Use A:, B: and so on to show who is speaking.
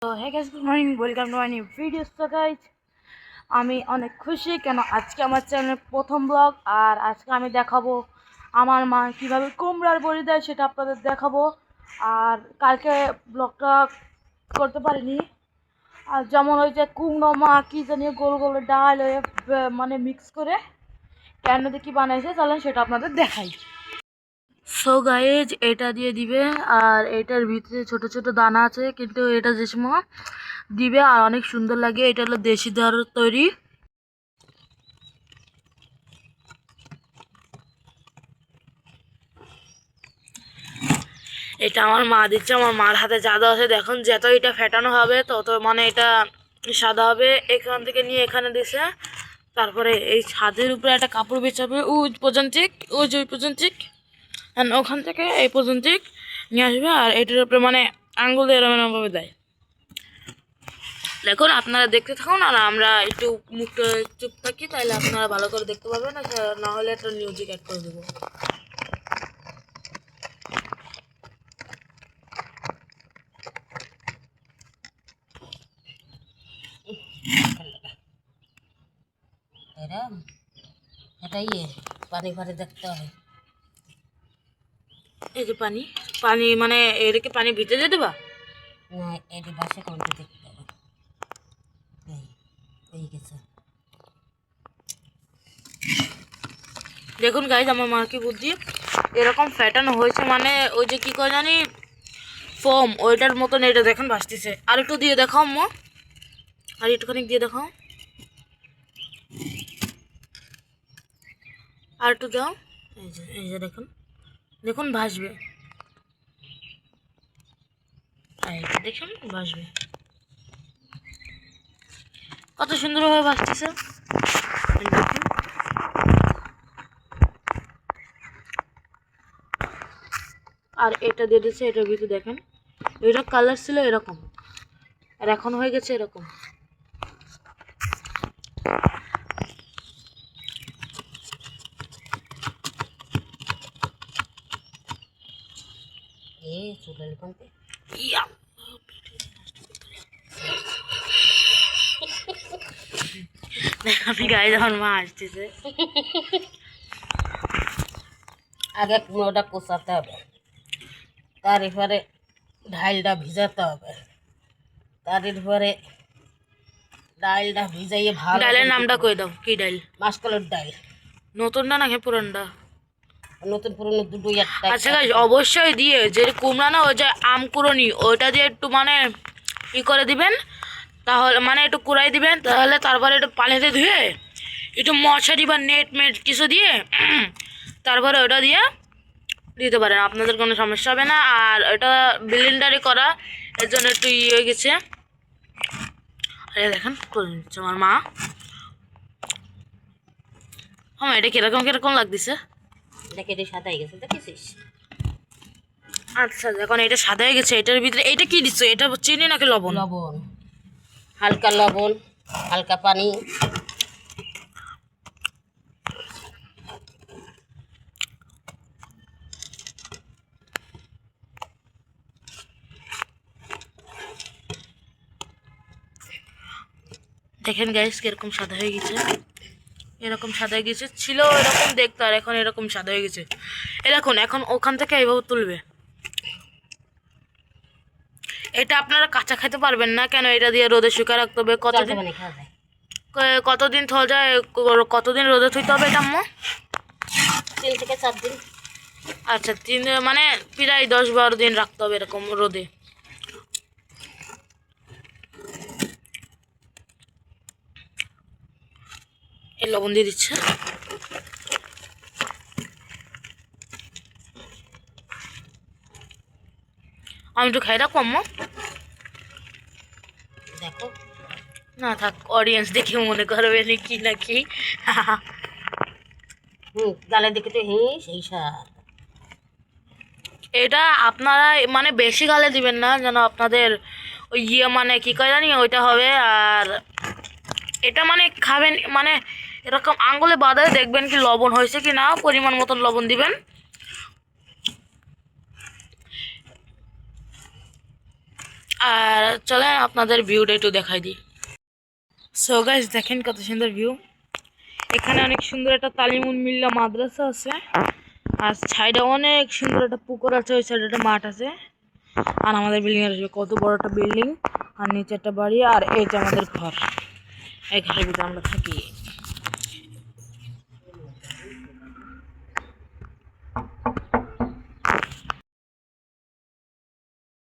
A: Hey guys, good morning. Welcome to my new video. So guys, আমি অনেক খুশি কেন আজকে আমার চ্যানেলের প্রথম ব্লগ আর আজকে আমি দেখাবো আমার মা কিভাবে কুমড়ার বড়ি দেয় সেটা আপনাদের দেখাবো। আর কালকে ব্লগটা করতে পারিনি। আর যেমন ওই যে কুমড়ো মা কি জানি গোল গোল ডাল মানে মিক্স করে কেন দিয়ে কি বানাইছে চলেন সেটা আপনাদের দেখাই। সো গাইজ এটা দিয়ে দিবে আর এটার ভিতরে ছোট ছোট দানা আছে কিন্তু এটা যে সময় দিবে আর অনেক সুন্দর লাগে। এটা হলো দেশি দার তৈরি। এটা আমার মা দিচ্ছে, আমার মার হাতে জাদু আছে। দেখুন যত এটা ফেটানো হবে তত মানে এটা সাদা হবে। এখান থেকে নিয়ে এখানে দিছে, তারপরে এই ছাদের উপরে একটা কাপড় বিছাবে ওই পর্যন্ত, ওই যে ওই পর্যন্ত, ওখান থেকে এই পর্যন্ত নিয়ে আসবে আর এটার উপরে মানে আঙ্গুল দিয়ে এরকমভাবে দেয়। দেখুন আপনারা দেখতে থাকুন আর আমরা একটু মুখটা চুপ থাকি, তাহলে আপনারা ভালো করে দেখতে পাবেন, না হলে একটা মিউজিক অ্যাড করে দেবো।
B: পানি ভরে দেখতে হবে।
A: এই যে পানি পানি মানে এটাকে পানি ভিতরে দিয়ে দেবা
B: না, এটি বাসে কোনটা দেখতে হবে। এই গেছে।
A: দেখুন গাইজ আমার মার কি বুদ্ধি, এরকম ফ্যাটানো হয়েছে মানে ওই যে কি করে জানি ফোম ওইটার মতন এটা দেখুন ভাসতেছে। আর একটু দিয়ে দেখাও মা, আর একটুখানি দিয়ে দেখাও, আর একটু দাও। এই যে দেখুন দেখুন ভাসবে, দেখুন ভাসবে, কত সুন্দরভাবে ভাসতেছে দেখুন। আর এটা দিয়ে দিচ্ছে, এটার ভিতরে দেখেন এটা কালার ছিল এরকম আর এখন হয়ে গেছে এরকম। আমি গায়ে যখন মা আসতেছে,
B: আগে কুমড়োটা কোচাতে হবে, তারপরে ঢাইলটা ভিজাতে হবে, তারপরে ডাইলটা ভিজাইয়ে ভালো।
A: ডালের নামটা কই দাও, কি ডাল?
B: মাসকলার ডাইল।
A: নতুনটা নাকি পুরানটা?
B: নতুন পুরনো দুটোই একটা।
A: আচ্ছা গাইস অবশ্যই দিয়ে যে কুমড়া না ওই যে আমকুরনি ওইটা দিয়ে একটু মানে ই করে দিবেন, তাহলে মানে একটু কুড়াই দিবেন, তাহলে তারপরে একটু পানিতে ধুয়ে একটু মশারি বা নেট মেট কিছু দিয়ে তারপরে ওটা দিয়ে দিতে পারেন, আপনাদের কোনো সমস্যা হবে না। আর এটা ব্লেন্ডারে করা, এর জন্য একটু ই হয়ে গেছে। আরে দেখেন করে নিচ্ছে আমার মা। হ্যাঁ এটা কিরকম কিরকম লাগতেছে,
B: দেখে এটা সাদা হয়ে গেছে, দেখেছিস?
A: আচ্ছা যখন এটা সাদা হয়ে গেছে এটার ভিতরে এটা কি দিচ্ছে, এটা চিনি নাকি লবণ?
B: লবণ, হালকা লবণ, হালকা পানি।
A: দেখেন গাইস কিরকম সাদা হয়ে গেছে, এরকম সাদা হয়ে গেছে, ছিল এরকম দেখতে আর এখন এরকম সাদা হয়ে গেছে। দেখুন এখন ওখান থেকে এইভাবে তুলবে। এটা আপনারা কাঁচা খেতে পারবেন না, কেন এটা দিয়ে রোদে শুকায় রাখতে হবে। কতদিন কতদিন থা যায়, কতদিন রোদে থইতে হবে এটা আম্মু?
B: 3 থেকে 4 দিন।
A: আচ্ছা 3 মানে প্রায় 10-12 দিন রাখতে হবে এরকম রোদে। এই লবণ দিয়ে দিচ্ছে, আমি একটু খাই রাখবো আম্মু।
B: দেখো
A: না থাক, অডিয়েন্স দেখে মনে করবে কি নাকি।
B: গালের দিকে তো সেই স্বাদ।
A: এটা আপনারা মানে বেশি গালে দিবেন না, যেন আপনাদের ওই মানে কি কয় জানি ওইটা হবে। আর এটা মানে খাবেন মানে এরকম আঙ্গুলে বাঁধায় দেখবেন কি লবণ হয়েছে কি না, পরিমাণ মতন লবণ দিবেন। আর চলেন আপনাদের ভিউটা একটু দেখাই দিই। সো গাইস দেখেন কত সুন্দর ভিউ। এখানে অনেক সুন্দর একটা তালিমুল মিল্লা মাদ্রাসা আছে, আর সাইডে অনেক সুন্দর একটা পুকুর আছে, ওই সাইডে একটা মাঠ আছে। আর আমাদের বিল্ডিং এর কত বড় একটা বিল্ডিং, আর নিচে একটা বাড়ি, আর এই যে আমাদের ঘর। এই ঘরের ভিতরে আমরা থাকি।